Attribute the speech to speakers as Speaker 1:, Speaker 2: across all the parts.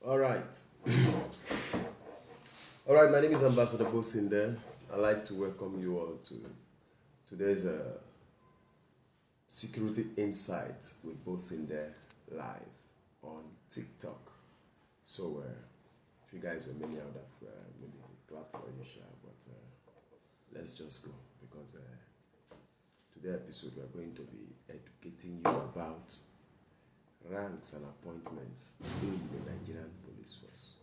Speaker 1: All right. All right, my name is Ambassador Bosinde. I'd like to welcome you all to today's Security Insight with Bosinde Live on TikTok. So, if you guys were many out of maybe clap for you, but let's just go because today's episode we're going to be educating you about ranks and appointments in the Nigerian police force.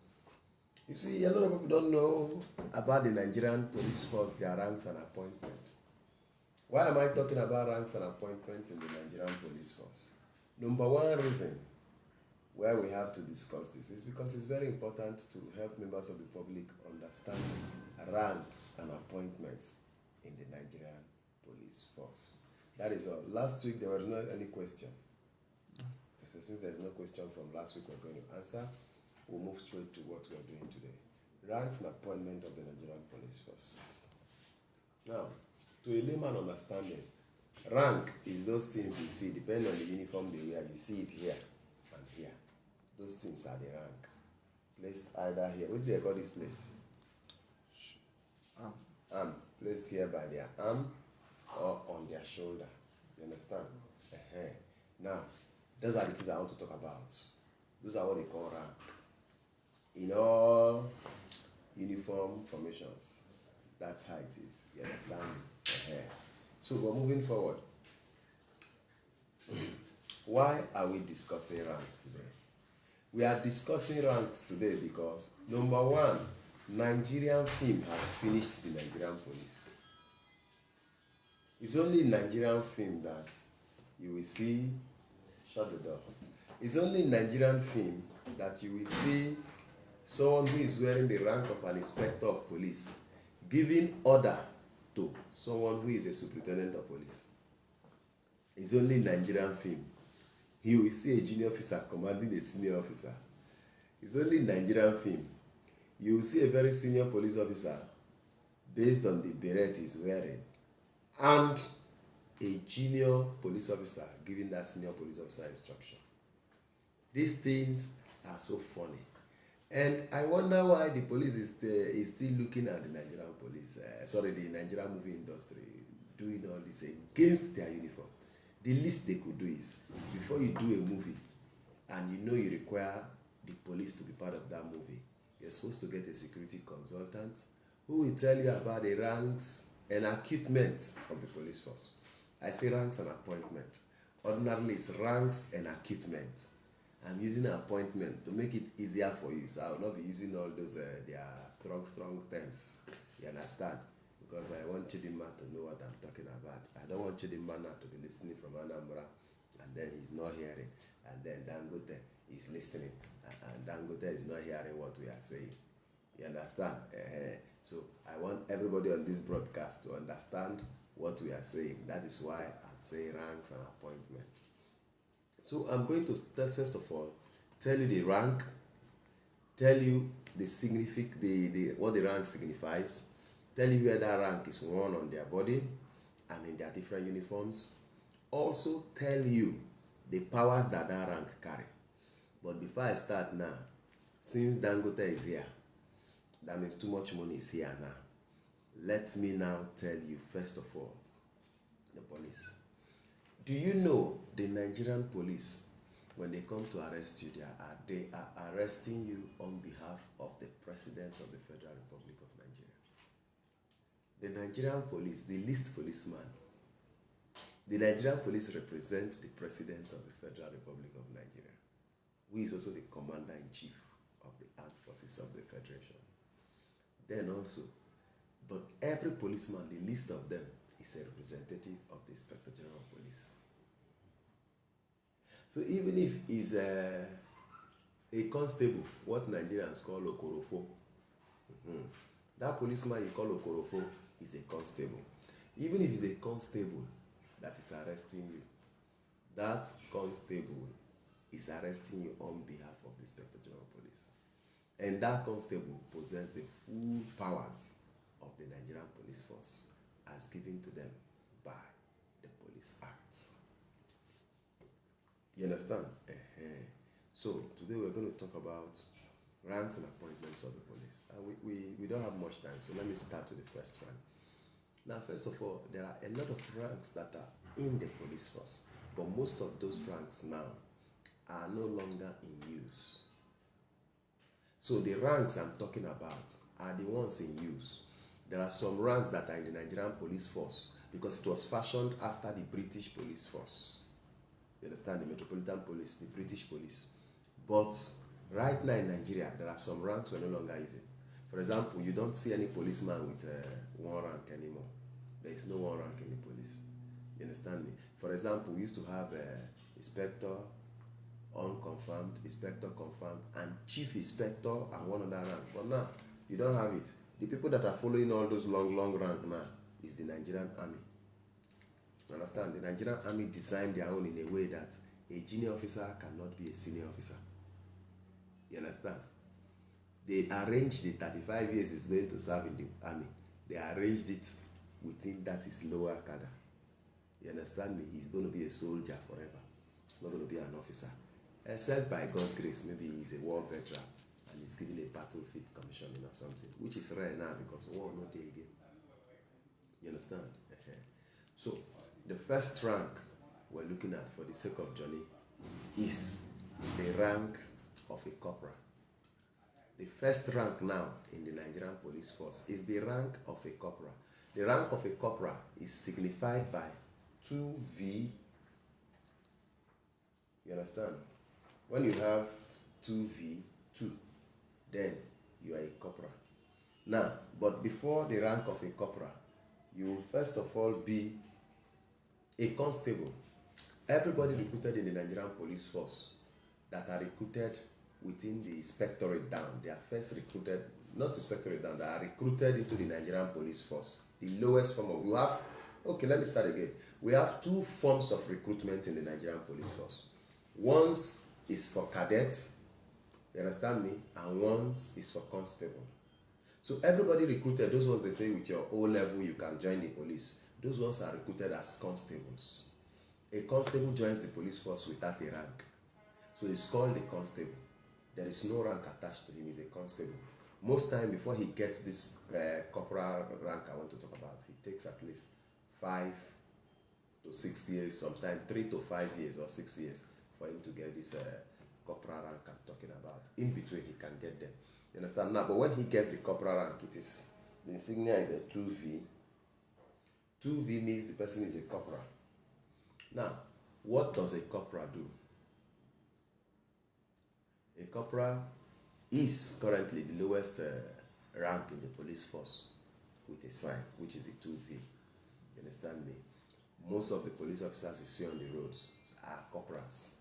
Speaker 1: You see, a lot of people don't know about the Nigerian police force, their ranks and appointments. Why am I talking about ranks and appointments in the Nigerian police force? Number one reason why we have to discuss this is because it's very important to help members of the public understand ranks and appointments in the Nigerian police force. That is all. Last week there was not any question. So since there's no question from last week we're going to answer, we'll move straight to what we're doing today. Ranks and appointment of the Nigerian police force. Now, to a layman understanding, rank is those things you see, depending on the uniform they wear, you see it here and here. Those things are the rank. Placed either here. What do they call this place? Arm. Placed here by their arm or on their shoulder. You understand? Now, those are the things I want to talk about. Those are what they call rank. In all uniform formations, that's how it is. You understand? So we're moving forward. Why are we discussing rank today? We are discussing ranks today because, number one, Nigerian film has finished the Nigerian police. It's only in Nigerian film that you will see, shut the door. It's only in Nigerian film that you will see someone who is wearing the rank of an inspector of police giving order to someone who is a superintendent of police. It's only in Nigerian film. You will see a junior officer commanding a senior officer. It's only in Nigerian film. You will see a very senior police officer based on the beret he's wearing and a junior police officer giving that senior police officer instruction. These things are so funny. And I wonder why the police is still looking at the Nigerian police, the Nigerian movie industry, doing all this against their uniform. The least they could do is, before you do a movie and you know you require the police to be part of that movie, you're supposed to get a security consultant who will tell you about the ranks and equipment of the police force. I say ranks and appointment. Ordinarily, it's ranks and equipment. I'm using an appointment to make it easier for you, so I will not be using all those their strong terms. You understand? Because I want Chidinma to know what I'm talking about. I don't want Chidinma now to be listening from Anambra and then he's not hearing, and then Dangote is listening and Dangote is not hearing what we are saying. You understand? So I want everybody on this broadcast to understand what we are saying. That is why I'm saying ranks and appointment. So I'm going to first of all tell you the rank, tell you the what the rank signifies, tell you where that rank is worn on their body and in their different uniforms. Also tell you the powers that rank carry. But before I start now, since Dangote is here, that means too much money is here now. Let me now tell you first of all, the police. Do you know the Nigerian police, when they come to arrest you, they are arresting you on behalf of the President of the Federal Republic of Nigeria. The Nigerian police, the least policeman, the Nigerian police represent the President of the Federal Republic of Nigeria, who is also the Commander-in-Chief of the Armed Forces of the Federation. Then also, but every policeman, the least of them, is a representative of the Inspector General of Police. So even if he's a constable, what Nigerians call Okorofo, that policeman you call Okorofo is a constable. Even if he's a constable that is arresting you, that constable is arresting you on behalf of the Inspector General of Police. And that constable possesses the full powers of the Nigerian Police Force as given to them by the Police Act. You understand? So today we're going to talk about Ranks and appointments of the police. And we don't have much time, so let me start with the first rank. Now, first of all, there are a lot of ranks that are in the police force, but most of those ranks now are no longer in use. So the ranks I'm talking about are the ones in use. There are some ranks that are in the Nigerian police force because it was fashioned after the British police force. You understand? The Metropolitan Police, the British police. But right now in Nigeria, there are some ranks we're no longer using. For example, you don't see any policeman with one rank anymore. There is no one rank in the police. You understand me? For example, we used to have inspector, unconfirmed, inspector confirmed, and chief inspector and one other rank. But now, you don't have it. The people that are following all those long rank now is the Nigerian army. You understand? The Nigerian army designed their own in a way that a junior officer cannot be a senior officer. You understand? They arranged the 35 years is going to serve in the army. They arranged it within that is lower cadre. You understand me? He's going to be a soldier forever. He's not going to be an officer. Except by God's grace, maybe he's a war veteran and he's given a battlefield commissioning or something, which is rare now because war no day again. You understand? So, the first rank we're looking at for the sake of Johnny is the rank of a corporal. The first rank now in the Nigerian police force is the rank of a corporal. The rank of a corporal is signified by 2V. You understand? When you have 2V, 2, then you are a corporal. Now, but before the rank of a corporal, you will first of all be a constable. Everybody recruited in the Nigerian police force that are recruited within the inspectorate down, they are first recruited, not to inspectorate down, they are recruited into the Nigerian police force. The lowest form of, let me start again. We have two forms of recruitment in the Nigerian police force. One is for cadet, you understand me, and one is for constable. So everybody recruited, those ones they say with your O level you can join the police. Those ones are recruited as constables. A constable joins the police force without a rank. So it's called a constable. There is no rank attached to him, he's a constable. Most time before he gets this corporal rank I want to talk about, he takes at least 5 to 6 years, sometimes 3 to 5 years or 6 years for him to get this corporal rank I'm talking about. In between he can get them. You understand now? But when he gets the corporal rank, it is, the insignia is a 2V. 2V means the person is a corporal. Now, what does a corporal do? A corporal is currently the lowest rank in the police force with a sign, which is a 2V. You understand me? Most of the police officers you see on the roads are corporals.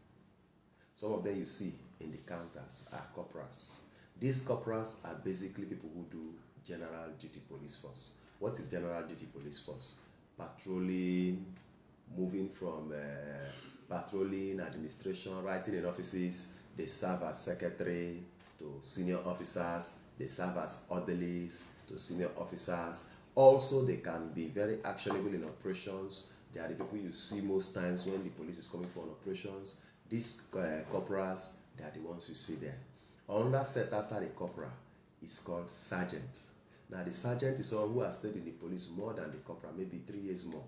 Speaker 1: Some of them you see in the counters are corporals. These corporals are basically people who do general duty police force. What is general duty police force? Patrolling, moving from patrolling, administration, writing in offices. They serve as secretary to senior officers. They serve as orderlies to senior officers. Also, they can be very actionable in operations. They are the people you see most times when the police is coming for operations. These corporals, they are the ones you see there. Another set after the corporal is called sergeant. Now, the sergeant is someone who has stayed in the police more than the corporal, maybe 3 years more.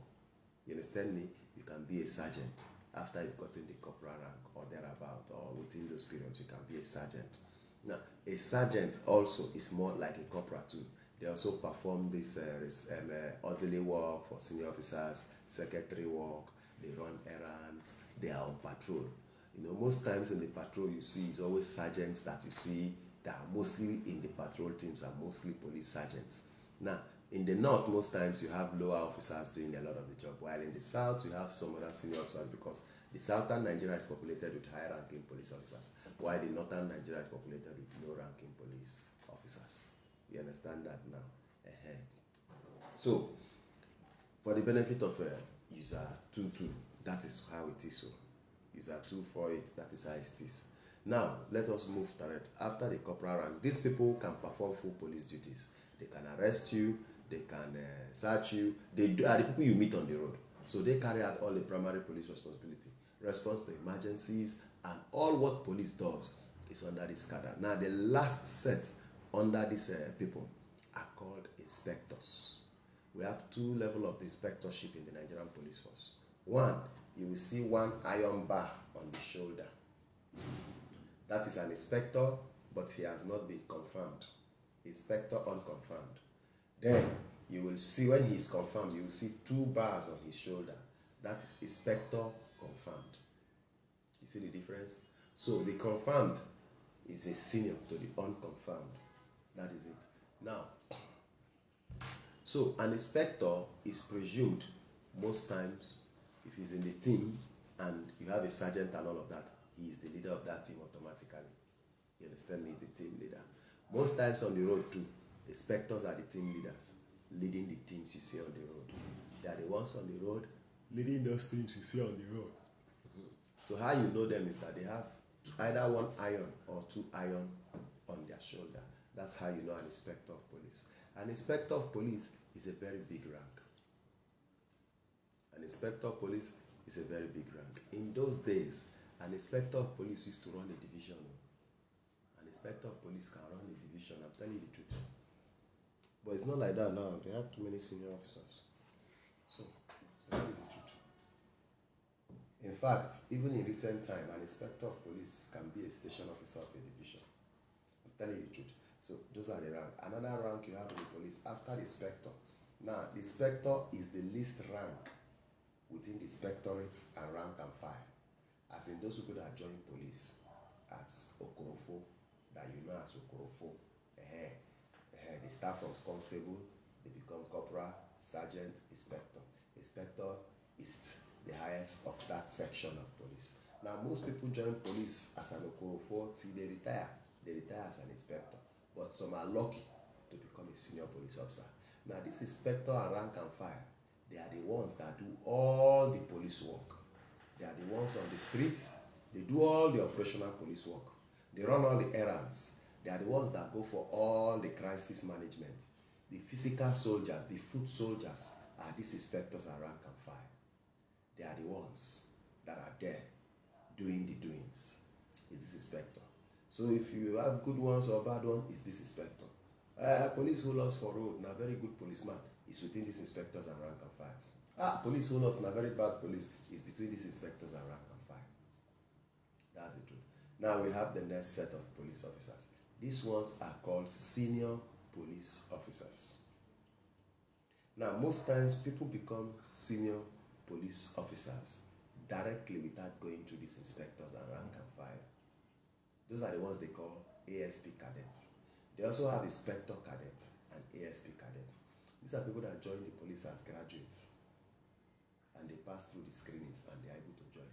Speaker 1: You understand me? You can be a sergeant after you've gotten the corporal rank or thereabout, or within those periods, you can be a sergeant. Now, a sergeant also is more like a corporal too. They also perform this orderly work for senior officers, secretary work, they run errands, they are on patrol. You know, most times in the patrol you see it's always sergeants that you see that are mostly in the patrol teams are mostly police sergeants. Now, in the north, most times you have lower officers doing a lot of the job, while in the south you have some other senior officers because the southern Nigeria is populated with high-ranking police officers, while the northern Nigeria is populated with low-ranking police officers. You understand that now? So, for the benefit of user 22, that is how it is. So, user 248, that is how it is. Now, let us move to it. After the corporal rank, these people can perform full police duties. They can arrest you, they can search you. They are the people you meet on the road. So they carry out all the primary police responsibility, response to emergencies, and all what police does is under this cadre. Now, the last set under these people are called inspectors. We have two levels of inspectorship in the Nigerian police force. One, you will see one iron bar on the shoulder. That is an inspector, but he has not been confirmed. Inspector unconfirmed. Then you will see, when he is confirmed, you will see two bars on his shoulder. That is inspector confirmed. You see the difference? So the confirmed is a senior to the unconfirmed. That is it. Now, so an inspector is presumed most times, if he's in the team and you have a sergeant and all of that, he is the leader of that team automatically. You understand me? He's the team leader. Most times on the road too, inspectors are the team leaders, leading the teams you see on the road. They are the ones on the road leading those teams you see on the road. So how you know them is that they have either one iron or two iron on their shoulder. That's how you know an inspector of police. An inspector of police is a very big rank. An inspector of police is a very big rank. In those days, an inspector of police used to run a division. An inspector of police can run a division, I'm telling you the truth. But it's not like that now. They have too many senior officers. So that is the truth. In fact, even in recent time, an inspector of police can be a station officer of a division. I'm telling you the truth. So those are the rank. Another rank you have in the police after the inspector. Now, the inspector is the least rank within the inspectorate and rank and file. As in those people that join police as Okorofo, that you know as Okorofo, they start from constable, they become corporal, sergeant, inspector. Inspector is the highest of that section of police. Now, most people join police as an Okorofo till they retire. They retire as an inspector. But some are lucky to become a senior police officer. Now, this inspector and rank and file, they are the ones that do all the police work. They are the ones on the streets. They do all the operational police work. They run all the errands. They are the ones that go for all the crisis management. The physical soldiers, the foot soldiers are these inspectors and rank and file. They are the ones that are there doing the doings. Is this inspector. So if you have good ones or bad ones, it's this inspector. Police who lost for road, now very good policeman, is within these inspectors and rank and file. Police who lost, now very bad police, is between these inspectors and rank and file. That's the truth. Now we have the next set of police officers. These ones are called senior police officers. Now, most times people become senior police officers directly without going through these inspectors and rank and file. Those are the ones they call ASP cadets. They also have inspector cadets and ASP cadets. These are people that join the police as graduates and they pass through the screenings and they are able to join.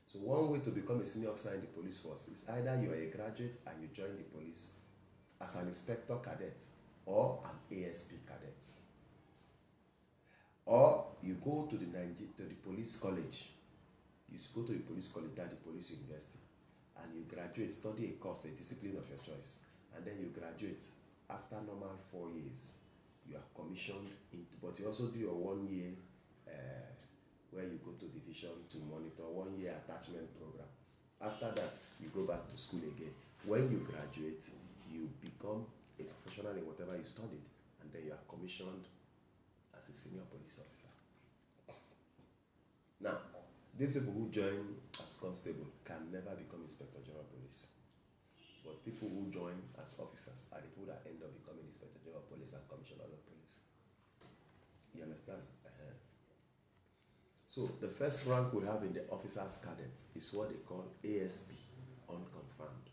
Speaker 1: So one way to become a senior officer in the police force is either you are a graduate and you join the police as an inspector cadet or an ASP cadet. Or you go to the police college. You go to the police college at the police university and you graduate, study a course, a discipline of your choice, and then you graduate. After normal 4 years, you are commissioned, but you also do your 1 year where you go to division to monitor, 1 year attachment program. After that, you go back to school again. When you graduate, you become a professional in whatever you studied, and then you are commissioned as a senior police officer. Now, these people who join as constable can never become inspector general of police. But people who join as officers are the people that end up becoming inspector general of police and commissioners of police. You understand? So the first rank we have in the officers cadets is what they call ASP, unconfirmed.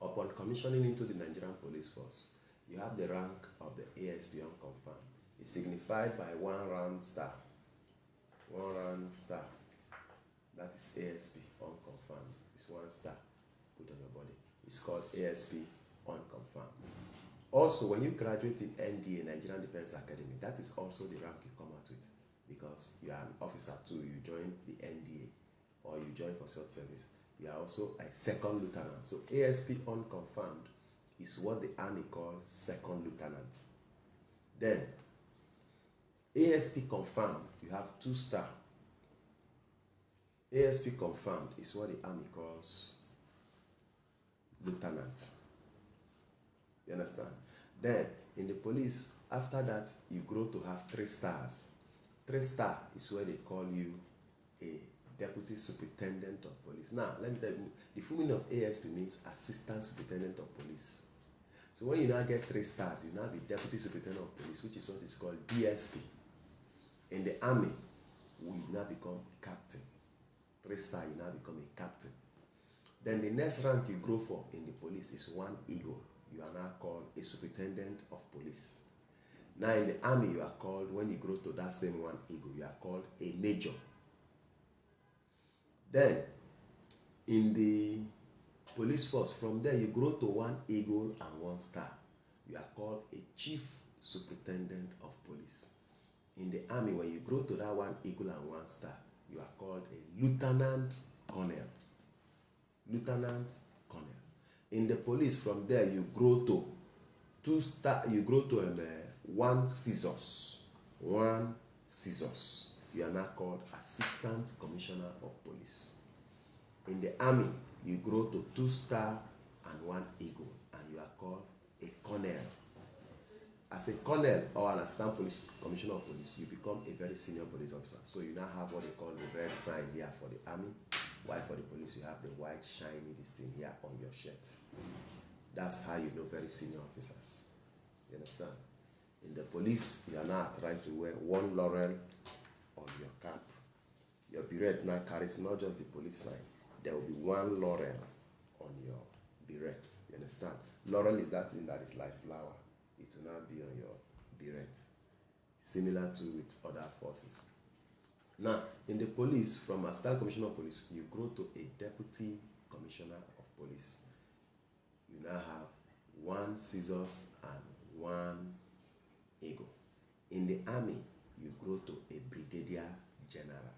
Speaker 1: Upon commissioning into the Nigerian police force, you have the rank of the ASP unconfirmed. It's signified by one round star. One round star. That is ASP unconfirmed. It's one star put on your body. It's called ASP unconfirmed. Also, when you graduate in NDA, Nigerian Defense Academy, that is also the rank you come out with, because you are an officer too. You join the NDA or you join for short service. You are also a second lieutenant. So ASP unconfirmed is what the army calls second lieutenant. Then ASP confirmed, you have 2 star. ASP confirmed is what the army calls lieutenant. You understand? Then in the police, after that, you grow to have 3 stars. 3 star is where they call you a deputy superintendent of police. Now, let me tell you, the full meaning of ASP means assistant superintendent of police. So when you now get 3 stars, you now be deputy superintendent of police, which is what is called DSP. In the army, you now become captain. 3 star, you now become a captain. Then the next rank you grow for in the police is 1 eagle. You are now called a superintendent of police. Now in the army, you are called, when you grow to that same 1 eagle, you are called a major. Then in the police force, from there you grow to 1 eagle and 1 star. You are called a chief superintendent of police. In the army, when you grow to that 1 eagle and 1 star, you are called a lieutenant colonel. Lieutenant colonel. In the police, from there you grow to 2 star. You grow to 1 scissors. 1 scissors. You are now called assistant commissioner of police. In the army, you grow to 2 star and 1 eagle, and you are called a colonel. As a colonel or an assistant police commissioner of police, you become a very senior police officer. So you now have what they call the red sign here for the army, while for the police you have the white shiny this thing here on your shirt. That's how you know very senior officers. You understand? In the police, you are now trying to wear 1 laurel on your cap. Your beret now carries not just the police sign. There will be 1 laurel on your beret. You understand? Laurel is that thing that is like flower. It will now be on your beret. Similar to with other forces. Now, in the police, from assistant commissioner of police, you grow to a deputy commissioner of police. You now have 1 scissors and 1 eagle. In the army, you grow to a brigadier general.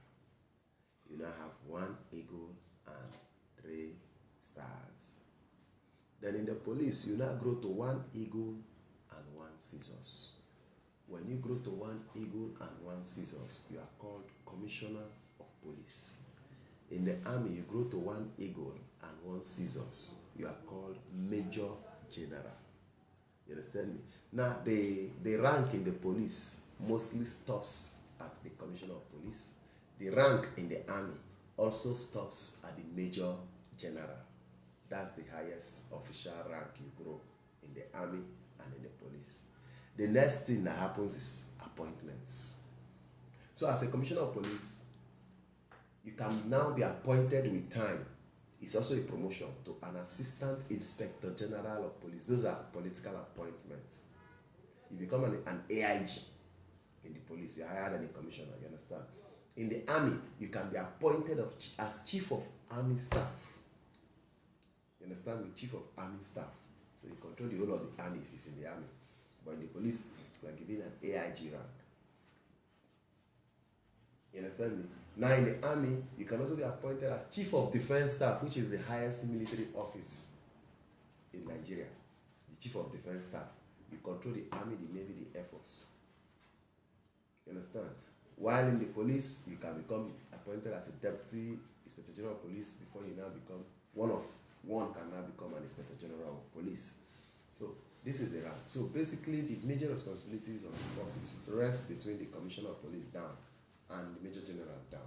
Speaker 1: You now have 1 eagle and 3 stars. Then in the police, you now grow to 1 eagle and 1 scissors. When you grow to 1 eagle and 1 scissors, you are called commissioner of police. In the army, you grow to 1 eagle and 1 scissors. You are called major general. You understand me? Now, the rank in the police mostly stops at the commissioner of police. The rank in the army also stops at the major general. That's the highest official rank you grow in the army and in the police. The next thing that happens is appointments. So as a commissioner of police, you can now be appointed with time. It's also a promotion to an assistant inspector general of police. Those are political appointments. You become an AIG in the police. You are higher than a commissioner, you understand? In the army, you can be appointed as chief of army staff. You understand me? Chief of army staff. So you control the whole of the army if it's in the army. But in the police, you are given an AIG rank. You understand me? Now in the army, you can also be appointed as chief of defense staff, which is the highest military office in Nigeria. The chief of defense staff. You control the army, the navy, the air force. You understand? While in the police, you can become appointed as a deputy inspector general of police before you now become one can now become an inspector general of police. So this is the rank. So basically, the major responsibilities of the forces rest between the commissioner of police down and the major general down.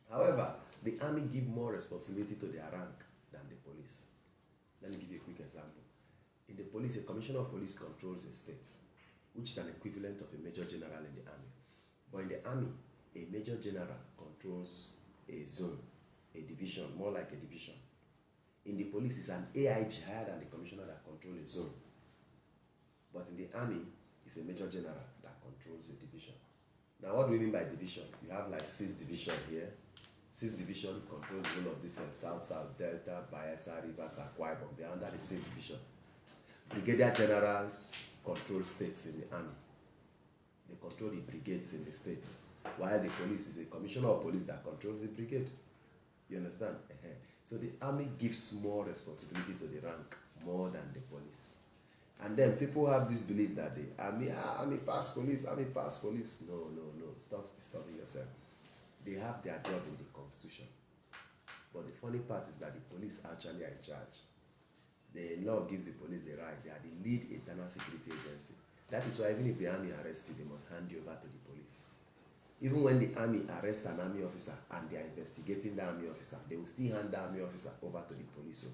Speaker 1: However, the army give more responsibility to their rank than the police. Let me give you a quick example. In the police, a commissioner of police controls a state, which is an equivalent of a major general in the army. But in the army, a major general controls a zone, a division, more like a division. In the police, it's an AIG higher than the commissioner that controls a zone. But in the army, it's a major general that controls a division. Now, what do we mean by division? You have like 6 divisions here. 6 divisions control the whole of this South, Delta, Bayelsa, Rivers, Akwa Ibom. They are under the same division. Brigadier generals control states in the army. They control the brigades in the states. While the police is a commissioner of police that controls the brigade. You understand? So the army gives more responsibility to the rank more than the police. And then people have this belief that the army pass police, army pass police. No. Stop disturbing yourself. They have their job in the constitution. But the funny part is that the police actually are in charge. The law gives the police the right. They are the lead internal security agency. That is why even if the army arrests you, they must hand you over to the police. Even when the army arrests an army officer and they are investigating the army officer, they will still hand the army officer over to the police. So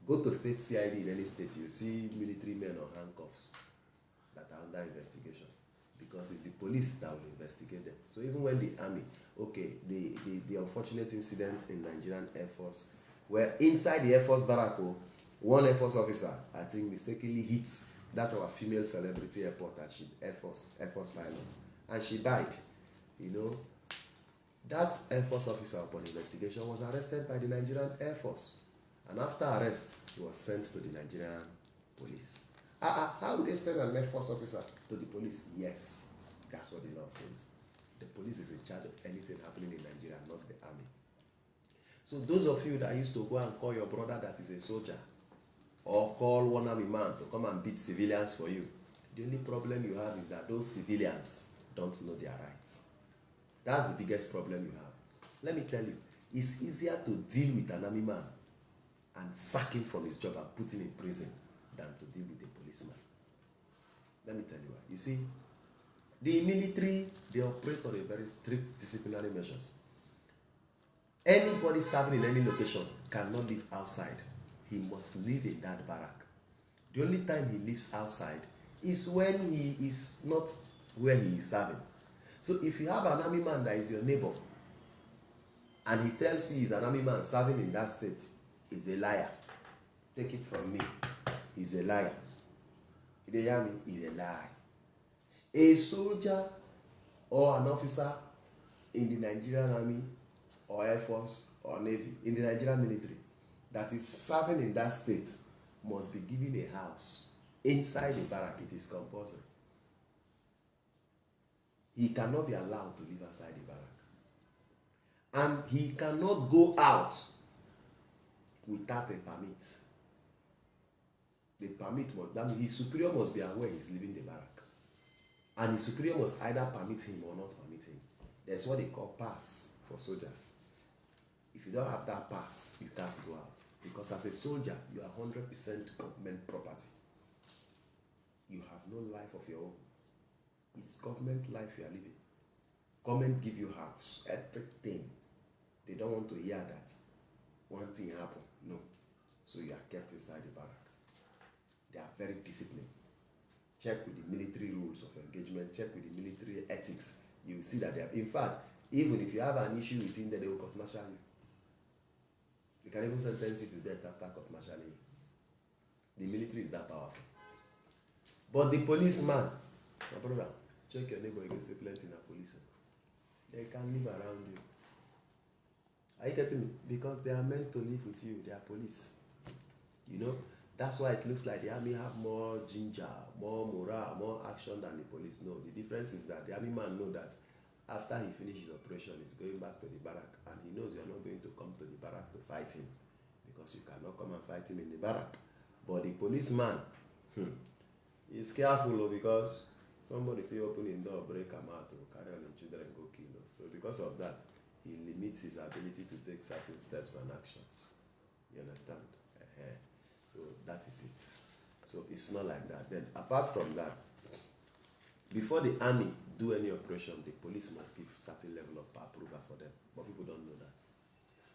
Speaker 1: go to state CID in any state, you see military men on handcuffs that are under investigation, because it's the police that will investigate them. So even when the army, okay, the unfortunate incident in Nigerian Air Force, where inside the Air Force barrack, one Air Force officer, I think, mistakenly hit that of a female celebrity airport at Air Force pilot, and she died. You know, that Air Force officer upon investigation was arrested by the Nigerian Air Force, and after arrest, he was sent to the Nigerian police. How would they send an Air Force officer to the police? Yes, that's what the law says. The police is in charge of anything happening in Nigeria, not the army. So those of you that used to go and call your brother that is a soldier, or call one army man to come and beat civilians for you, the only problem you have is that those civilians don't know their rights. That's the biggest problem you have. Let me tell you, it's easier to deal with an army man and sack him from his job and put him in prison than to deal with a policeman. Let me tell you why. You see, the military, they operate on a very strict disciplinary measures. Anybody serving in any location cannot live outside. He must live in that barrack. The only time he lives outside is when he is not where he is serving. So if you have an army man that is your neighbor, and he tells you he's an army man serving in that state, he's a liar. Take it from me. He's a liar. You hear me? He's a lie. A soldier or an officer in the Nigerian Army or Air Force or Navy, in the Nigerian military, that is serving in that state must be given a house inside the barrack. It is compulsory. He cannot be allowed to live outside the barrack. And he cannot go out without a permit. The permit must, that means his superior must be aware he's leaving the barrack. And his superior must either permit him or not permit him. That's what they call pass for soldiers. If you don't have that pass, you can't go out. Because as a soldier, you are 100% government property. You have no life of your own. It's government life you are living. Government give you house, everything. They don't want to hear that one thing happened. No. So you are kept inside the barrack. They are very disciplined. Check with the military rules of engagement. Check with the military ethics. You will see that they are. In fact, even if you have an issue within them, they will court martial you. They can even sentence you to death after court martialing you. The military is that powerful. But the policeman, my brother, check your neighbor, you can say plenty in a police. They can live around you. Are you getting me? Because they are meant to live with you. They are police. You know, that's why it looks like the army have more ginger, more morale, more action than the police. No, the difference is that the army man knows that after he finishes operation, he's going back to the barrack, and he knows you're not going to come to the barrack to fight him, because you cannot come and fight him in the barrack. But the policeman, he's careful, because somebody if you open the door, break him out, or carry on the children and go kill him. So because of that, he limits his ability to take certain steps and actions. You understand? So that is it. So it's not like that. Then apart from that, before the army do any operation, the police must give certain level of approval for them. But people don't know that.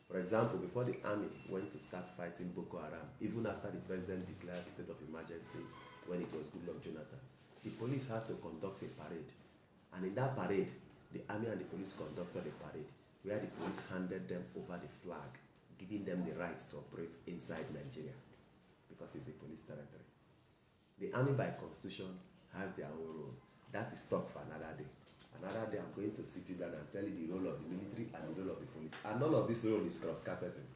Speaker 1: For example, before the army went to start fighting Boko Haram, even after the president declared state of emergency when it was Goodluck Jonathan, the police had to conduct a parade. And in that parade, the army and the police conducted a parade where the police handed them over the flag, giving them the right to operate inside Nigeria, because it's the police territory. The army by constitution has their own role. That is talk for another day. Another day I'm going to sit you down and tell you the role of the military and the role of the police. And none of this role is cross-carpeting.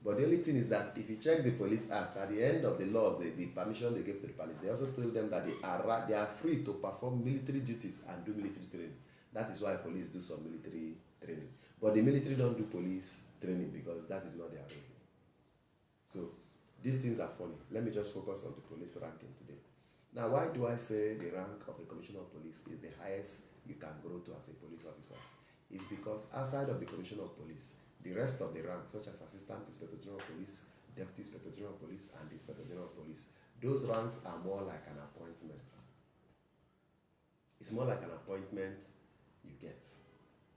Speaker 1: But the only thing is that if you check the Police Act, at the end of the laws, the permission they gave to the police, they also told them that they are free to perform military duties and do military training. That is why police do some military training. But the military don't do police training, because that is not their role. So these things are funny. Let me just focus on the police ranking today. Now, why do I say the rank of a commissioner of police is the highest you can grow to as a police officer? It's because outside of the commissioner of police, the rest of the ranks, such as assistant inspector general of police, Deputy Inspector General of Police, and the Inspector General of Police. Those ranks are more like an appointment. It's more like an appointment you get.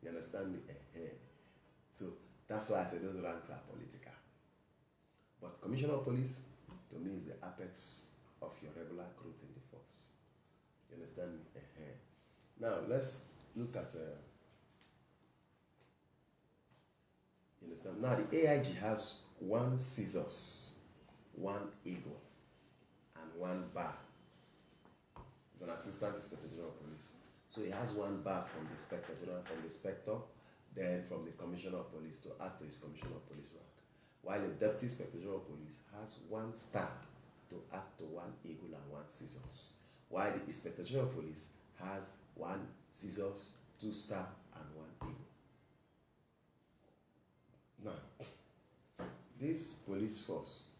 Speaker 1: You understand me? So that's why I say those ranks are political. But Commissioner of Police, to me, is the apex of your regular growth in the force. You understand me? Now, let's look at... you understand? Now, the AIG has 1 scissors, 1 eagle, and 1 bar. He's an Assistant Inspector General of Police. So he has 1 bar from the Inspector General, from the Inspector, then from the Commissioner of Police to add to his Commissioner of Police rank. While the Deputy Inspector General of Police has 1 star to add to 1 eagle and 1 scissors. While the Inspector General of Police has 1 scissors, 2 star, and 1 eagle. Now, this police force,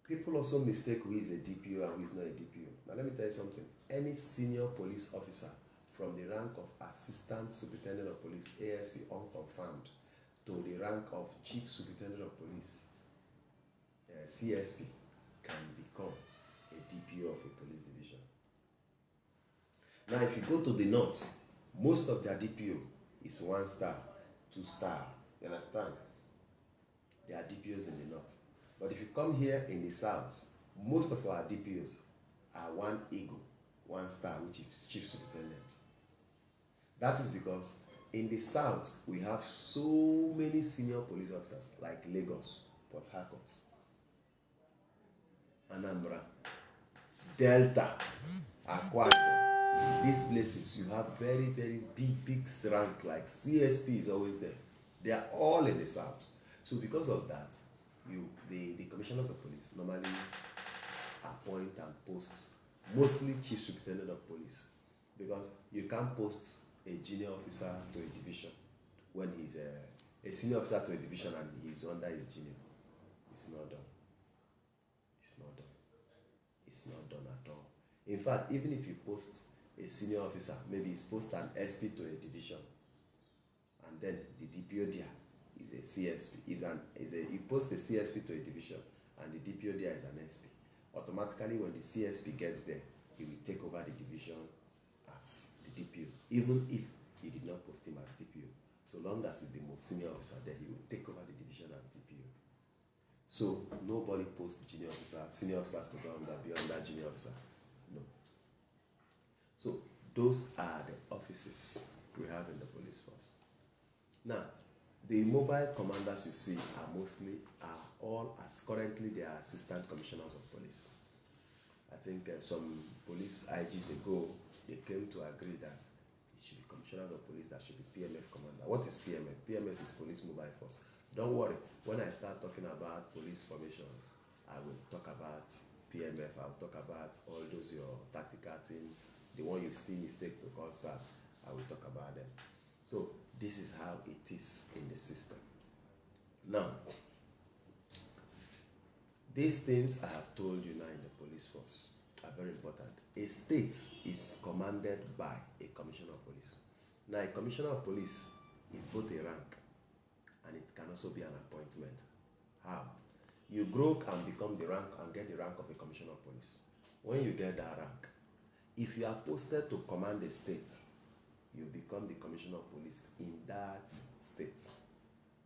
Speaker 1: people also mistake who is a DPO and who is not a DPO. Now let me tell you something. Any senior police officer from the rank of Assistant Superintendent of Police, ASP unconfirmed, to the rank of Chief Superintendent of Police, CSP, can become a DPO of a police division. Now if you go to the north, most of their DPO is 1 star, 2 star. You understand? There are DPOs in the north. But if you come here in the south, most of our DPOs are 1 eagle, 1 star, which is Chief Superintendent. That is because in the south, we have so many senior police officers like Lagos, Port Harcourt, Anambra, Delta, Akwa Ibom. These places, you have very, very big rank, like CSP is always there. They are all in the south. So because of that, the commissioners of police normally appoint and post mostly Chief Superintendent of Police, because you can't post a junior officer to a division when he's a senior officer to a division and he's under his junior. It's not done. It's not done. It's not done at all. In fact, even if you post a senior officer, maybe you post an SP to a division, and then the DPO there is a CSP, you post a CSP to a division, and the DPO there is an SP. Automatically, when the CSP gets there, he will take over the division as the DPO, even if he did not post him as DPO. So long as he's the most senior officer there, he will take over the division as DPO. So nobody posts senior officers to go under, be under junior officer. No. So those are the offices we have in the police force. Now, the mobile commanders you see are all as currently they are assistant commissioners of police. I think some police IGs ago, they came to agree that it should be commissioners of police, that should be PMF commander. What is PMF? PMS is police mobile force. Don't worry, when I start talking about police formations, I will talk about PMF, I'll talk about all those your tactical teams, the one you still mistake to call SARS, I will talk about them. So this is how it is in the system. Now, these things I have told you now in the police force are very important. A state is commanded by a commissioner of police. Now, a commissioner of police is both a rank and it can also be an appointment. How? You grow and become the rank and get the rank of a commissioner of police. When you get that rank, if you are posted to command a state, you become the commissioner of police in that state.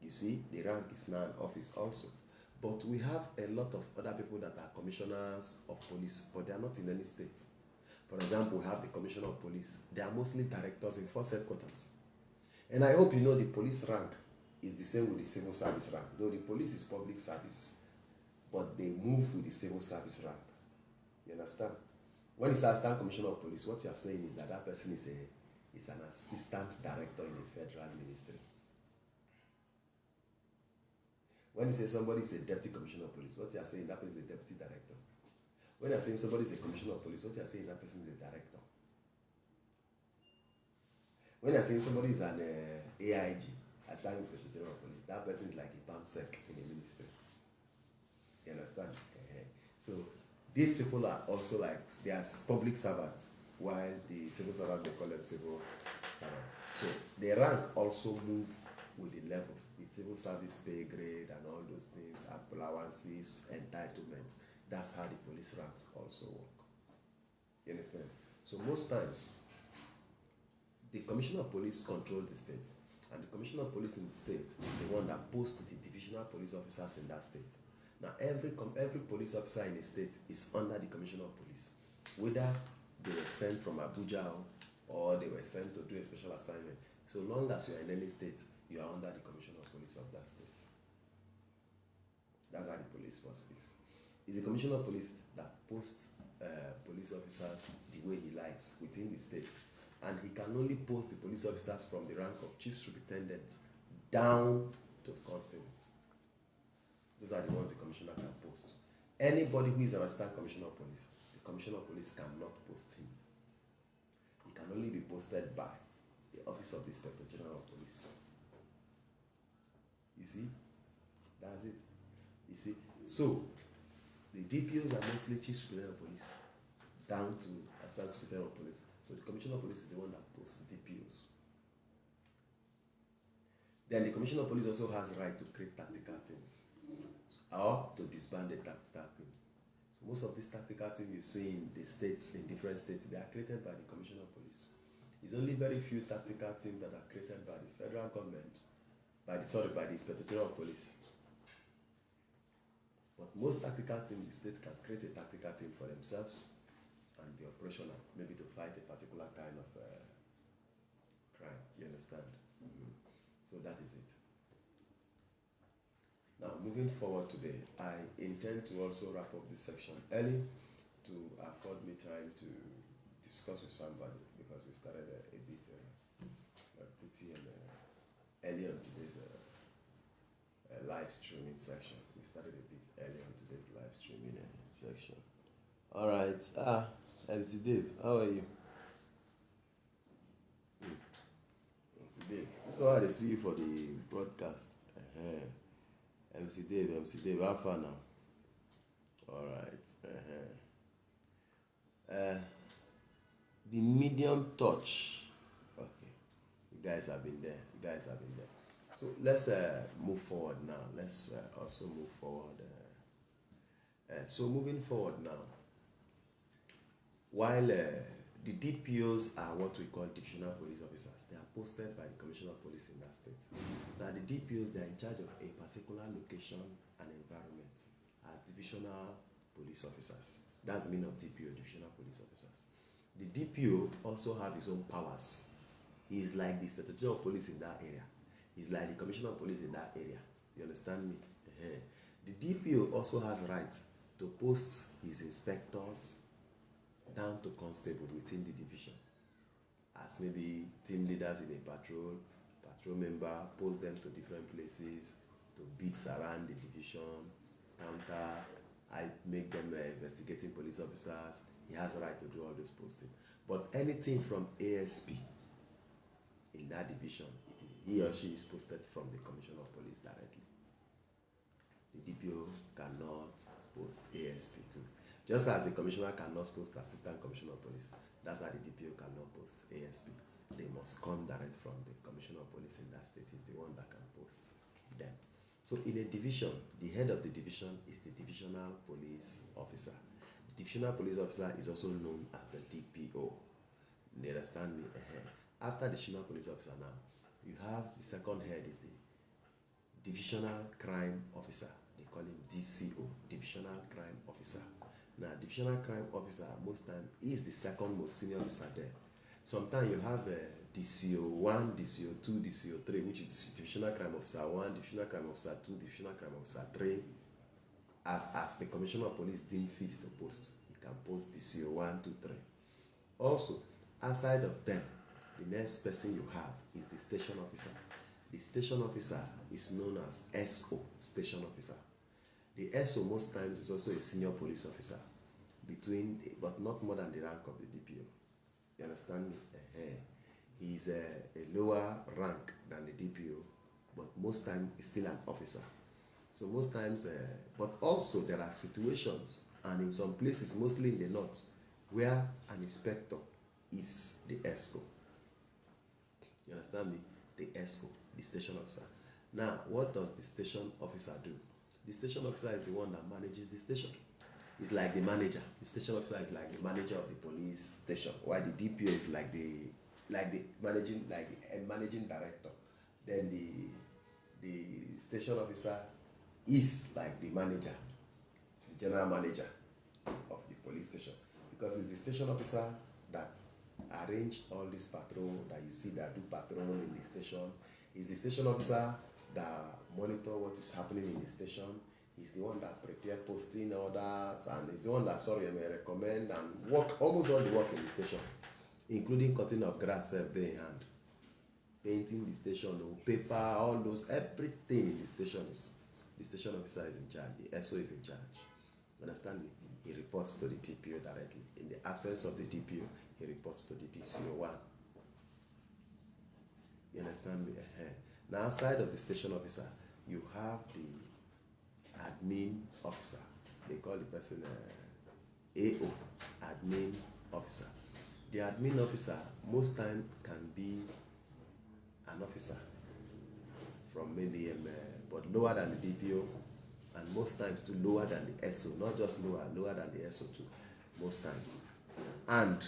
Speaker 1: You see, the rank is now an office also. But we have a lot of other people that are commissioners of police, but they are not in any state. For example, we have the commissioner of police. They are mostly directors in force headquarters. And I hope you know the police rank is the same with the civil service rank, though the police is public service, but they move with the civil service rank. You understand? When it's assistant commissioner of police, what you are saying is that person is an assistant director in a federal ministry. When you say somebody is a deputy commissioner of police, what you are saying that person is a deputy director. When you are saying somebody is a commissioner of police, what you are saying that person is a director. When you are saying somebody is an AIG, Assistant Inspector General of Police, that person is like a PAMSEC in a ministry. You understand? So these people are also like, they are public servants, while the civil servants, they call them civil servants. So the rank also move with the level, the civil service pay grade and all those those things, allowances, entitlements. That's how the police ranks also work. You understand? So most times, the commissioner of police controls the state, and the commissioner of police in the state is the one that posts the divisional police officers in that state. Now, every police officer in a state is under the commissioner of police, whether they were sent from Abuja or they were sent to do a special assignment. So long as you are in any state, you are under the commissioner of police of that state. That's how the police force is. It's the commissioner of police that posts police officers the way he likes within the state. And he can only post the police officers from the rank of chief superintendent down to constable. Those are the ones the commissioner can post. Anybody who is an assistant commissioner of police, the commissioner of police cannot post him. He can only be posted by the office of the inspector general of police. You see? That's it. You see? So, the DPOs are mostly chief superintendent of police, down to assistant superintendent of police. So the commissioner of police is the one that posts the DPOs. Then the commissioner of police also has the right to create tactical teams or to disband the tactical team. So most of these tactical teams you see in the states, in different states, they are created by the commissioner of police. It's only very few tactical teams that are created by the federal government, by the inspector general of police. But most tactical teams, the state can create a tactical team for themselves and be operational, maybe to fight a particular kind of crime. You understand? Mm-hmm. So that is it. Now, moving forward today, I intend to also wrap up this section early to afford me time to discuss with somebody, because we started a bit pretty early on today's live streaming section. We started a bit early on today's live streaming section. All right. MC Dave, how are you? MC Dave. So I see you for the broadcast. MC Dave, how far now? All right. The medium touch. Okay. You guys have been there. So let's move forward now. Let's also move forward. So moving forward now, while the DPOs are what we call divisional police officers, they are posted by the commissioner of police in that state. Now the DPOs, they are in charge of a particular location and environment as divisional police officers. That's the meaning of DPO, divisional police officers. The DPO also have his own powers. He is like the inspector general of police in that area. He's like the commissioner of police in that area. You understand me? The DPO also has right to post his inspectors down to constable within the division, as maybe team leaders in a patrol member, post them to different places, to beats around the division, counter, I make them investigating police officers. He has a right to do all this posting. But anything from ASP in that division, he or she is posted from the commissioner of police directly. The DPO cannot post ASP too. Just as the commissioner cannot post assistant commissioner of police, that's how the DPO cannot post ASP. They must come direct from the commissioner of police in that state. Is the one that can post them. So in a division, the head of the division is the divisional police officer. The divisional police officer is also known as the DPO. You understand me? After the divisional police officer now, you have the second head is the divisional crime officer. They call him DCO, divisional crime officer. Now, divisional crime officer most time is the second most senior officer there. Sometimes you have DCO 1, DCO 2, DCO 3, which is divisional crime officer 1, divisional crime officer 2, divisional crime officer 3. As the commissioner of police deems fit to post, he can post DCO 1, 2, 3. Also, outside of them, the next person you have is the station officer. The station officer is known as SO, station officer. The SO most times is also a senior police officer, but not more than the rank of the DPO. You understand me? He's a lower rank than the DPO, but most times he's still an officer. So most times, but also there are situations, and in some places, mostly in the north, where an inspector is the ESCO. You understand me? The ESCO, the station officer. Now, what does the station officer do? The station officer is the one that manages the station. It's like the manager. The station officer is like the manager of the police station, while the DPO is like the managing director. Then the station officer is like the manager, the general manager of the police station, because it's the station officer that arrange all this patrol that you see that do patrol in the station. It's the station officer that monitor what is happening in the station. He's the one that prepare posting orders, and he's the one that may recommend and work almost all the work in the station, including cutting of grass day in hand, painting the station, paper, all those, everything in the station is the station officer is in charge. The SO is in charge. Understand me? He reports to the DPO directly. In the absence of the DPO, he reports to the DCO1. You understand me? Now, outside of the station officer, you have the admin officer. They call the person AO, admin officer. The admin officer most time can be an officer from maybe but lower than the DPO, and most times too lower than the SO. Not just lower than the SO too, most times. And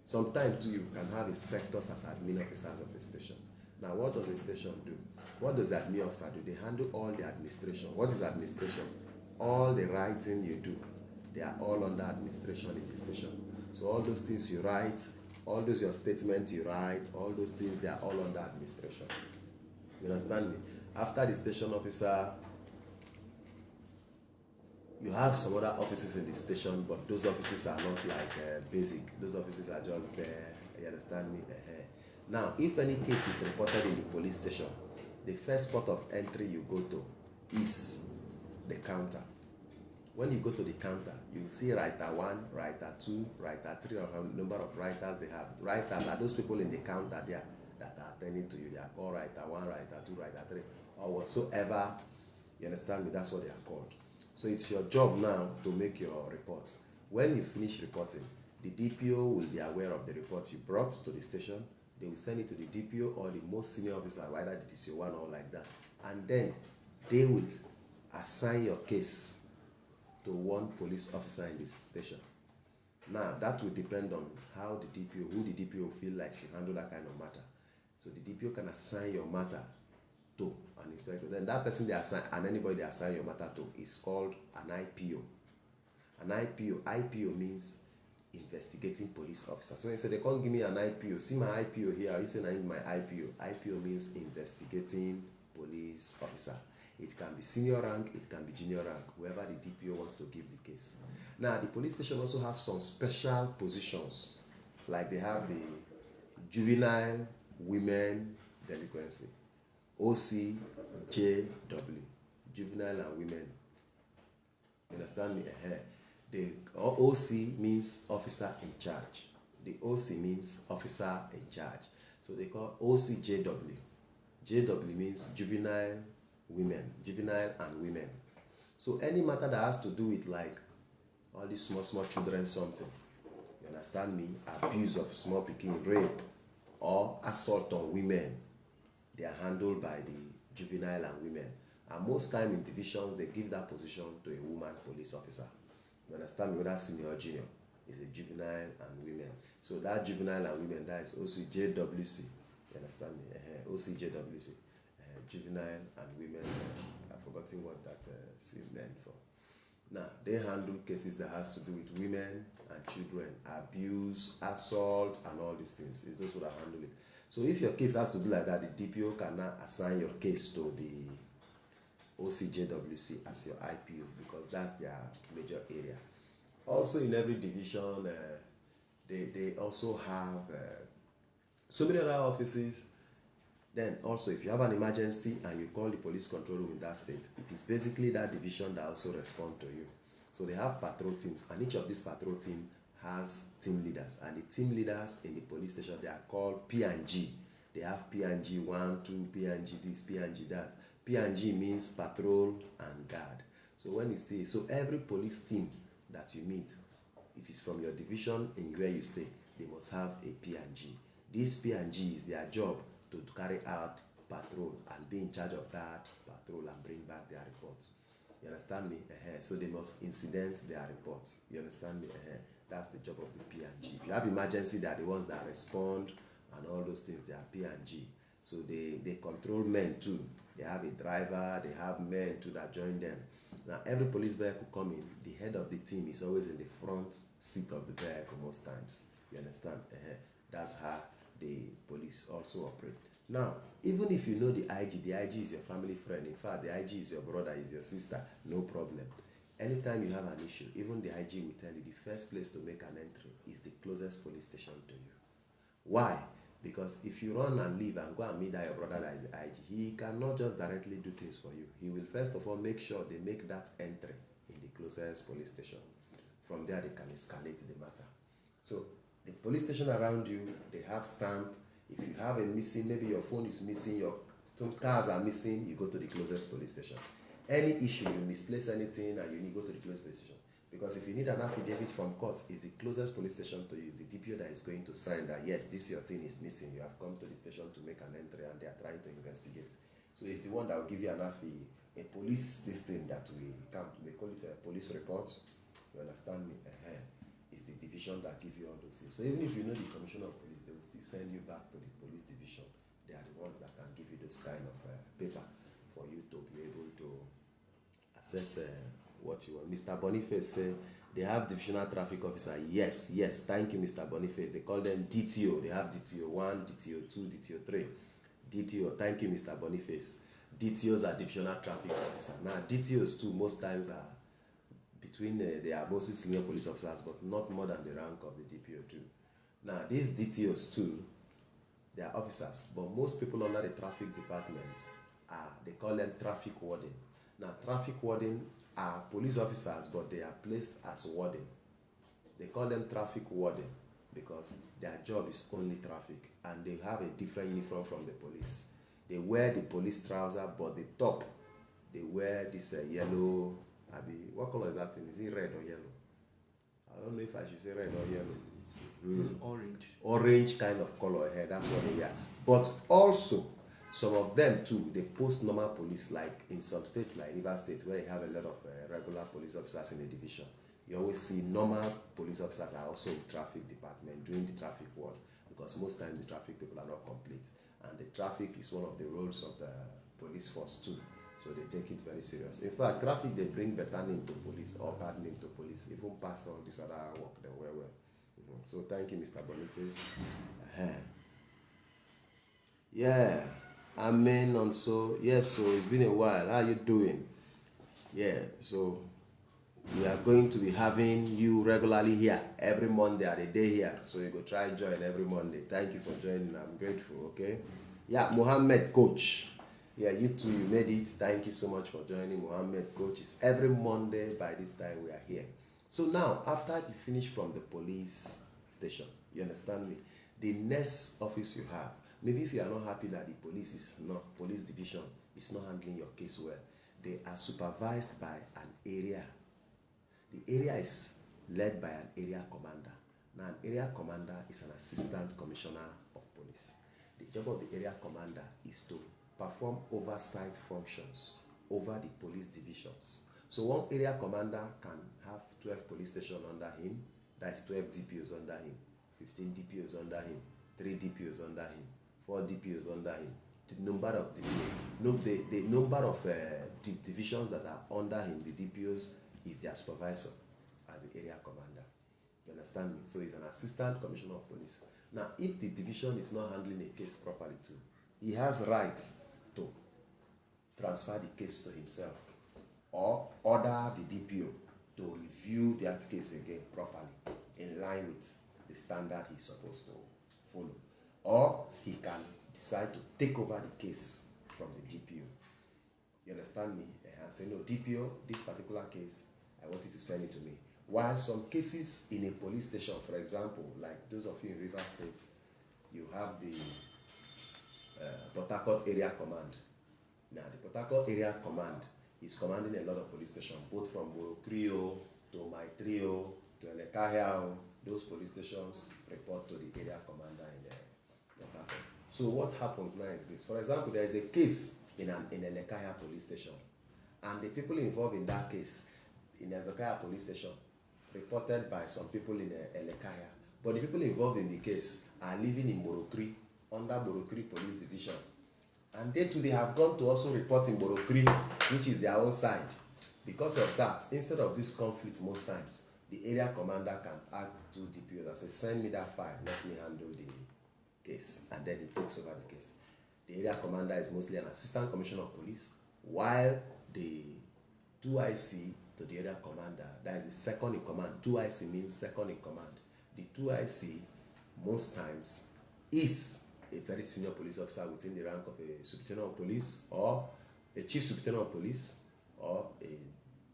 Speaker 1: sometimes too you can have inspectors as admin officers of a station. Now, what does a station do? What does the admin officer do? They handle all the administration. What is administration? All the writing you do, they are all under administration in the station. So all those things you write, all those your statements you write, all those things, they are all under administration. You understand me? After the station officer, you have some other offices in the station, but those offices are not like basic. Those offices are just there. You understand me? Now, if any case is reported in the police station, the first port of entry you go to is the counter. When you go to the counter, you see writer 1, writer 2, writer 3, or how number of writers they have. Writers are those people in the counter there that are attending to you. They are called writer 1, writer 2, writer 3, or whatsoever. You understand me? That's what they are called. So it's your job now to make your report. When you finish reporting, the DPO will be aware of the report you brought to the station. They will send it to the DPO or the most senior officer, either the TCO1 or like that. And then they will assign your case to one police officer in this station. Now, that will depend on how the DPO, who the DPO feel like should handle that kind of matter. So the DPO can assign your matter to an inspector. Then that person they assign, and anybody they assign your matter to, is called an IPO. An IPO means investigating police officer. So you say they can't give me an IPO. See my IPO here. You say I need my IPO. IPO means investigating police officer. It can be senior rank, it can be junior rank, whoever the DPO wants to give the case. Now, the police station also have some special positions, like they have the juvenile women delinquency, OCJW, juvenile and women. You understand me? The OC means officer in charge. The OC means officer in charge. So they call OCJW. JW means juvenile women, juvenile and women. So any matter that has to do with like all these small children something, you understand me, abuse of small pikin, rape or assault on women, they are handled by the juvenile and women. And most time in divisions, they give that position to a woman police officer. You understand me? Whether senior or junior is a juvenile and women. So that juvenile and women, that is OCJWC. You understand me? OCJWC. Juvenile and women. I've forgotten what that C meant for. Now, they handle cases that has to do with women and children, abuse, assault, and all these things. It's those who that handle it. So if your case has to do like that, the DPO can now assign your case to the OCJWC as your IPO, because that's their major area. Also, in every division, they also have so many other offices. Then also, if you have an emergency and you call the police control room in that state, it is basically that division that also respond to you. So they have patrol teams, and each of these patrol team has team leaders, and the team leaders in the police station, they are called P&G. They have P&G 1, 2, P&G this, P&G that. P&G means patrol and guard. So when you stay, so every police team that you meet, if it's from your division in where you stay, they must have a P&G. This P&G is their job to carry out patrol and be in charge of that patrol and bring back their reports. You understand me? So they must incident their reports. You understand me? That's the job of the P&G. If you have emergency, they are the ones that respond and all those things. They are P&G. So they control men too. They have a driver, they have men too that join them. Now every police vehicle coming, the head of the team is always in the front seat of the vehicle most times. You understand? That's how the police also operate. Now, even if you know the IG is your family friend. In fact, the IG is your brother, is your sister, no problem. Anytime you have an issue, even the IG will tell you the first place to make an entry is the closest police station to you. Why? Because if you run and leave and go and meet that your brother that is the IG, he cannot just directly do things for you. He will first of all make sure they make that entry in the closest police station. From there, they can escalate the matter. So, the police station around you, they have stamp. If you have a missing, maybe your phone is missing, your cars are missing, you go to the closest police station. Any issue, you misplace anything and you need to go to the closest police station. Because if you need an affidavit from court, it's the closest police station to you. It's the DPO that is going to sign that, yes, this your thing is missing. You have come to the station to make an entry and they are trying to investigate. So it's the one that will give you an affidavit, a police, this thing that we come to, they call it a police report. You understand me? It's the division that give you all those things. So even if you know the commissioner of police, they will still send you back to the police division. They are the ones that can give you those kind of paper for you to be able to assess what you want. Mr. Boniface said they have divisional traffic officer. Yes, thank you, Mr. Boniface. They call them DTO. They have DTO 1, DTO 2, DTO 3. DTO, thank you, Mr. Boniface. DTOs are divisional traffic officer. Now, DTOs too, most times are between they are mostly senior police officers, but not more than the rank of the DPO too. Now, these DTOs too, they are officers, but most people under the traffic department they call them traffic warden. Now, traffic warden are police officers, but they are placed as warden. They call them traffic warden because their job is only traffic, and they have a different uniform from the police. They wear the police trouser, but the top, they wear this yellow. What color is that thing? Is it red or yellow? I don't know if I should say red or yellow. Orange kind of color here. That's what they wear. But also, some of them too, they post normal police, like in some states like River State, where you have a lot of regular police officers in a division. You always see normal police officers are also in traffic department doing the traffic work, because most times the traffic people are not complete, and the traffic is one of the roles of the police force too. So they take it very serious. In fact, traffic, they bring better name to police or bad name to police, even pass all this other work them well. So thank you, Mr. Boniface. Yeah, I mean, and so yes, so it's been a while. How you doing? Yeah, so we are going to be having you regularly here every Monday at a day here. So you go try join every Monday. Thank you for joining. I'm grateful. Okay. Yeah, Mohammed Coach. Yeah, you too, you made it. Thank you so much for joining Mohammed Coach. It's every Monday by this time we are here. So now, after you finish from the police station, you understand me? The next office you have, maybe if you are not happy that the police division is not handling your case well, they are supervised by an area. The area is led by an area commander. Now, an area commander is an assistant commissioner of police. The job of the area commander is to perform oversight functions over the police divisions. So one area commander can have 12 police stations under him, that's 12 DPOs under him, 15 DPOs under him, 3 DPOs under him, 4 DPOs under him. The number of DPOs, the number of divisions that are under him, the DPOs, is their supervisor as the area commander. You understand me? So he's an assistant commissioner of police. Now, if the division is not handling a case properly too, he has right to transfer the case to himself or order the DPO to review that case again properly in line with the standard he's supposed to follow. Or he can decide to take over the case from the DPO. You understand me? And say, no, DPO, this particular case, I want you to send it to me. While some cases in a police station, for example, like those of you in River State, you have the Port Harcourt Area Command. Now, the Port Harcourt Area Command is commanding a lot of police stations, both from Borokrio to Maitrio to Elekahia. Those police stations report to the area commander in Port Harcourt. So what happens now is this. For example, there is a case in a Lekaya police station, and the people involved in that case in a Lekaya police station reported by some people in Lekaya, but the people involved in the case are living in Borokri under Borokri Police Division, and they too, they have gone to also report in Borokri, which is their own side. Because of that, instead of this conflict, most times the area commander can ask the two DPOs and say, send me that file, let me handle the case, and then he takes over the case. The area commander is mostly an assistant commissioner of police, while the 2IC to the area commander, that is the second in command. 2IC means second in command. The 2IC most times is a very senior police officer within the rank of a superintendent of police, or a chief superintendent of police, or a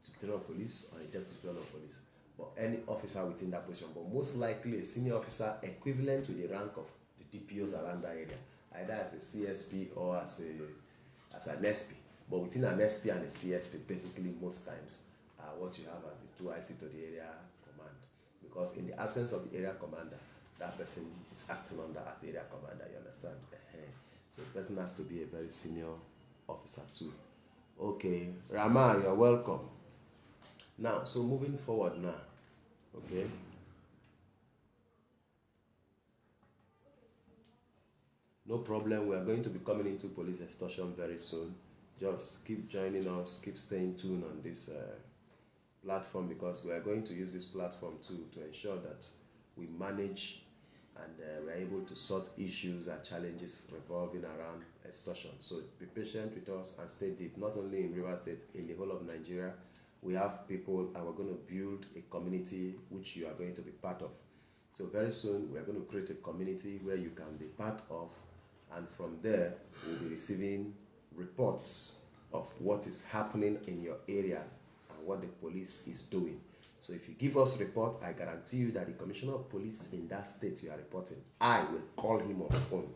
Speaker 1: superintendent of police, or a deputy superintendent of police, but any officer within that position, but most likely a senior officer equivalent to the rank of the DPOs around that area, either as a CSP or as an SP. But within an SP and a CSP, basically most times what you have as the 2IC to the area command, because in the absence of the area commander, that person is acting under as the area commander, you understand? So the person has to be a very senior officer too. Okay, Rama, you're welcome. Now, so moving forward now, okay. No problem, we are going to be coming into police extortion very soon. Just keep joining us, keep staying tuned on this platform, because we are going to use this platform to ensure that we manage and we are able to sort issues and challenges revolving around extortion. So be patient with us and stay deep, not only in Rivers State, in the whole of Nigeria. We have people, and we're going to build a community which you are going to be part of. So very soon, we are going to create a community where you can be part of, and from there, we'll be receiving reports of what is happening in your area and what the police is doing. So if you give us report, I guarantee you that the commissioner of police in that state you are reporting, I will call him on the phone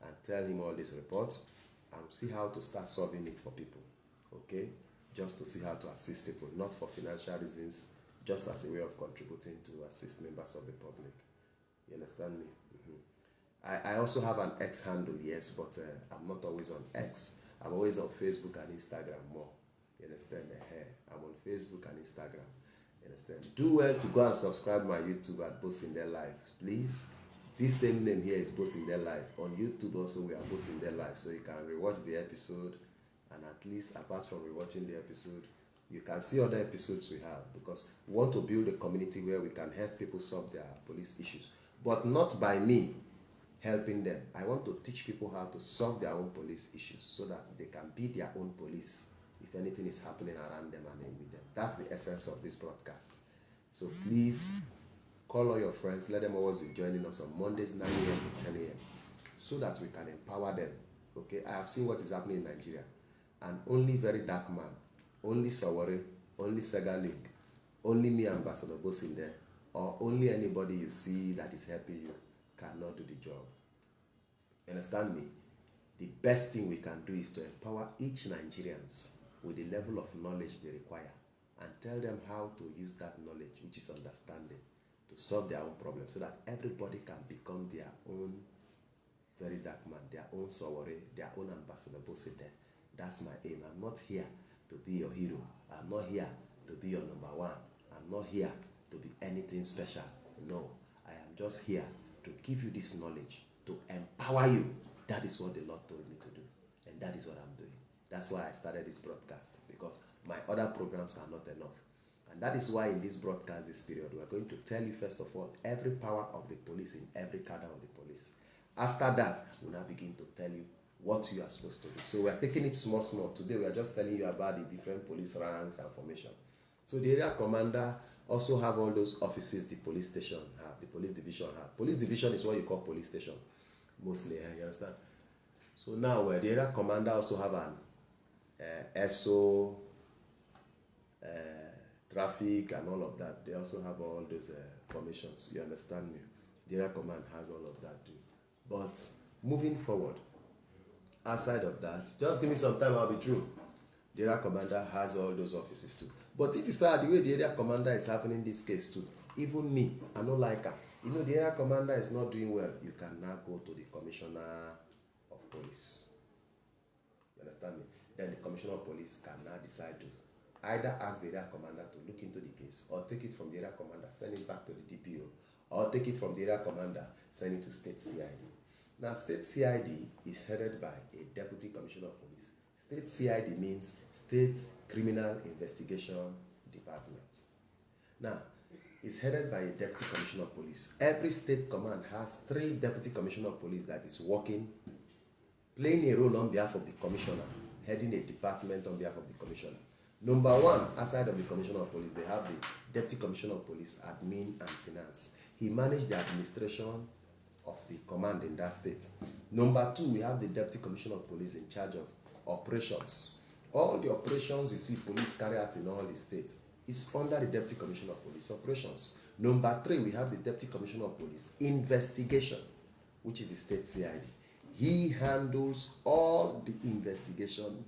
Speaker 1: and tell him all these reports and see how to start solving it for people. Okay? Just to see how to assist people, not for financial reasons, just as a way of contributing to assist members of the public. You understand me? I also have an X handle, yes, but I'm not always on X. I'm always on Facebook and Instagram more. You understand? I'm on Facebook and Instagram. You understand? Do well to go and subscribe my YouTube at BOSINDELIVE, please. This same name here is BOSINDELIVE. On YouTube also we are BOSINDELIVE, so you can rewatch the episode, and at least apart from rewatching the episode, you can see other episodes we have, because we want to build a community where we can help people solve their police issues, but not by me helping them. I want to teach people how to solve their own police issues so that they can be their own police if anything is happening around them and with them. That's the essence of this broadcast. So please call all your friends, let them always be joining us on Mondays 9 a.m. to 10 a.m. so that we can empower them. Okay, I have seen what is happening in Nigeria, and only very dark man, only Sawari, only Segaling, only me, Ambassador Bosinde, or only anybody you see that is helping you cannot do the job. You understand me? The best thing we can do is to empower each Nigerians with the level of knowledge they require, and tell them how to use that knowledge, which is understanding, to solve their own problems, so that everybody can become their own very dark man, their own Sawari, their own Ambassador Bosinde. That's my aim. I'm not here to be your hero. I'm not here to be your number one. I'm not here to be anything special. No, I am just here to give you this knowledge, to empower you. That is what the Lord told me to do, and that is what I'm doing. That's why I started this broadcast, because my other programs are not enough. And that is why in this broadcast, this period, we are going to tell you first of all every power of the police in every cadre of the police. After that, we'll now begin to tell you what you are supposed to do. So we are taking it small. Today we are just telling you about the different police ranks and formation. So the area commander also have all those offices the police station have, the police division have. Police division is what you call police station, mostly, you understand? So now the area commander also have an SO, traffic and all of that. They also have all those formations, you understand me? The area command has all of that too. But moving forward, outside of that, just give me some time, I'll be through. The area commander has all those offices too. But if you saw the way the area commander is having in this case too, even me, I don't like her. You know, the area commander is not doing well. You can now go to the commissioner of police. You understand me? Then the commissioner of police can now decide to either ask the area commander to look into the case, or take it from the area commander, send it back to the DPO, or take it from the area commander, send it to state CID. Now, state CID is headed by a deputy commissioner of police. State CID means State Criminal Investigation Department. Now, it's headed by a deputy commissioner of police. Every state command has 3 deputy commissioner of police that is working, playing a role on behalf of the commissioner, heading a department on behalf of the commissioner. Number 1, outside of the commissioner of police, they have the deputy commissioner of police, admin and finance. He manages the administration of the command in that state. Number 2, we have the deputy commissioner of police in charge of operations. All the operations you see police carry out in all the states is under the deputy commissioner of police operations. Number 3, we have the deputy commissioner of police investigation, which is the state CID. He handles all the investigation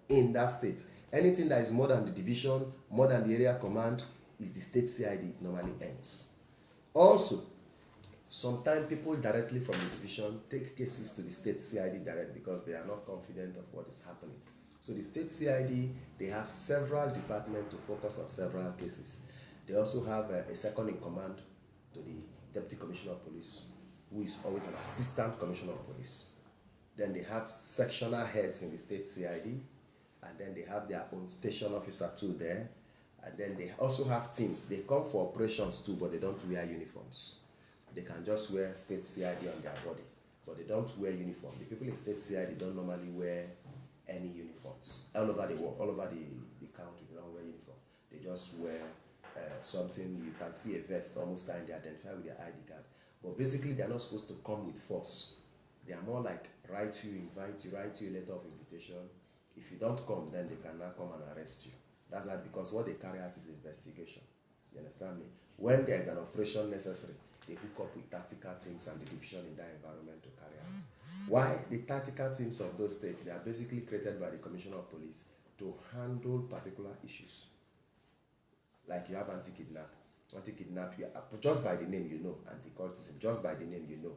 Speaker 1: in that state. Anything that is more than the division, more than the area command, is the state CID. It normally ends. Also, sometimes people directly from the division take cases to the state CID direct because they are not confident of what is happening. So the state CID, they have several departments to focus on several cases. They also have a second in command to the deputy commissioner of police, who is always an assistant commissioner of police. Then they have sectional heads in the state CID, and then they have their own station officer too there. And then they also have teams. They come for operations too, but they don't wear uniforms. They can just wear state CID on their body, but they don't wear uniform. The people in state CID don't normally wear any uniforms. All over the world, all over the country, they don't wear uniform. They just wear something. You can see a vest almost time they identify with their ID card. But basically, they are not supposed to come with force. They are more like write you a letter of invitation. If you don't come, then they can now come and arrest you. That's that, because what they carry out is investigation. You understand me? When there is an operation necessary, they hook up with tactical teams and the division in that environment to carry out. Why? The tactical teams of those states, they are basically created by the commissioner of police to handle particular issues. Like you have anti-kidnap. Anti-kidnap, just by the name you know. Anti-cultism, just by the name you know.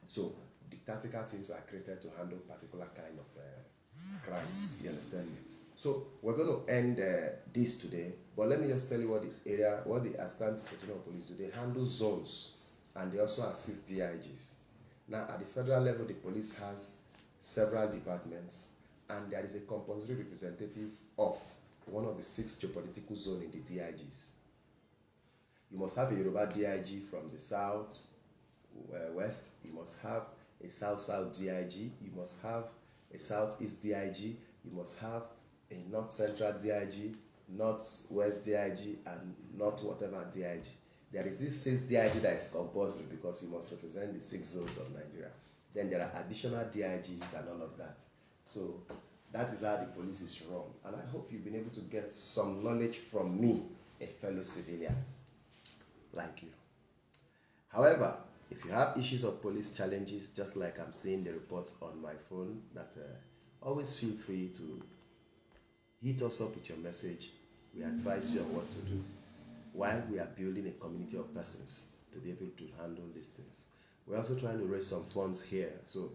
Speaker 1: So the tactical teams are created to handle particular kind of crimes. You understand me? So we're going to end this today, but let me just tell you what the Assistant Inspector of Police do. They handle zones, and they also assist DIGs. Now, at the federal level, the police has several departments, and there is a compulsory representative of one of the 6 geopolitical zones in the DIGs. You must have a Yoruba DIG from the south, west. You must have a south-south DIG. You must have a southeast DIG. You must have a north-central DIG, north-west DIG, and north-whatever DIG. There is this 6 DIG that is compulsory because you must represent the 6 zones of Nigeria. Then there are additional DIGs and all of that. So that is how the police is run. And I hope you've been able to get some knowledge from me, a fellow civilian like you. However, if you have issues of police challenges, just like I'm seeing the report on my phone, that always feel free to hit us up with your message. We advise you on what to do while we are building a community of persons to be able to handle these things. We're also trying to raise some funds here. So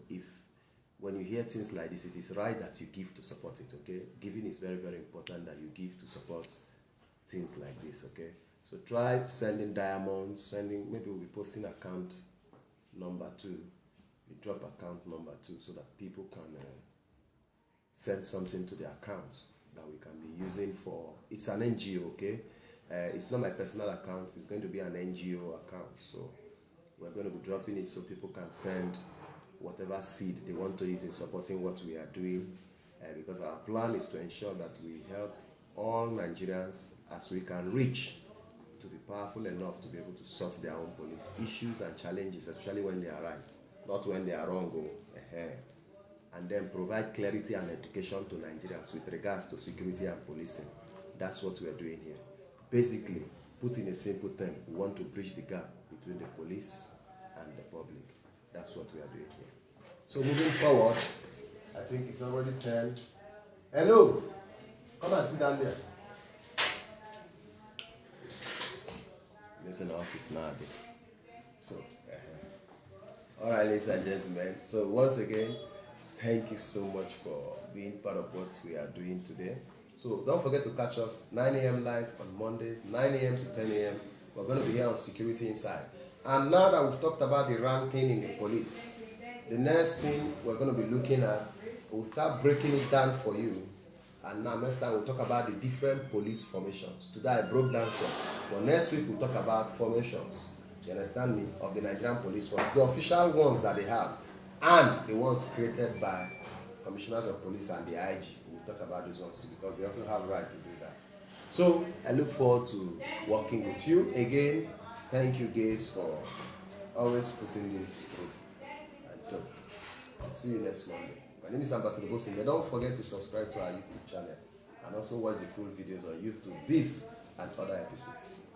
Speaker 1: when you hear things like this, it is right that you give to support it, okay? Giving is very, very important, that you give to support things like this, okay? So try sending diamonds, maybe we'll be posting account number 2. You drop account number 2 so that people can send something to the account that we can be using for, it's an NGO, okay? It's not my personal account, it's going to be an NGO account. So we're going to be dropping it so people can send whatever seed they want to use in supporting what we are doing, because our plan is to ensure that we help all Nigerians as we can reach to be powerful enough to be able to sort their own police issues and challenges, especially when they are right, not when they are wrong. And then provide clarity and education to Nigerians with regards to security and policing. That's what we are doing here. Basically, put in a simple term, we want to bridge the gap between the police and the public. That's what we are doing here. So moving forward, I think it's already 10. Hello, come and sit down there. There's an office now there. So, All right, ladies and gentlemen. So once again, thank you so much for being part of what we are doing today. So don't forget to catch us 9 a.m. live on Mondays, 9 a.m. to 10 a.m. We're going to be here on Security Inside. And now that we've talked about the ranking in the police, the next thing we're going to be looking at, we'll start breaking it down for you. And now next time we'll talk about the different police formations. Today I broke down some. But next week we'll talk about formations, you understand me, of the Nigerian police force, the official ones that they have, and the ones created by commissioners of police and the IG. We'll talk about these ones too, because they also have right to do that. So I look forward to working with you again. Thank you guys for always putting this through. And so I'll see you next Monday. My name is Ambassador Bosinde. Don't forget to subscribe to our YouTube channel and also watch the full videos on YouTube, this and other episodes.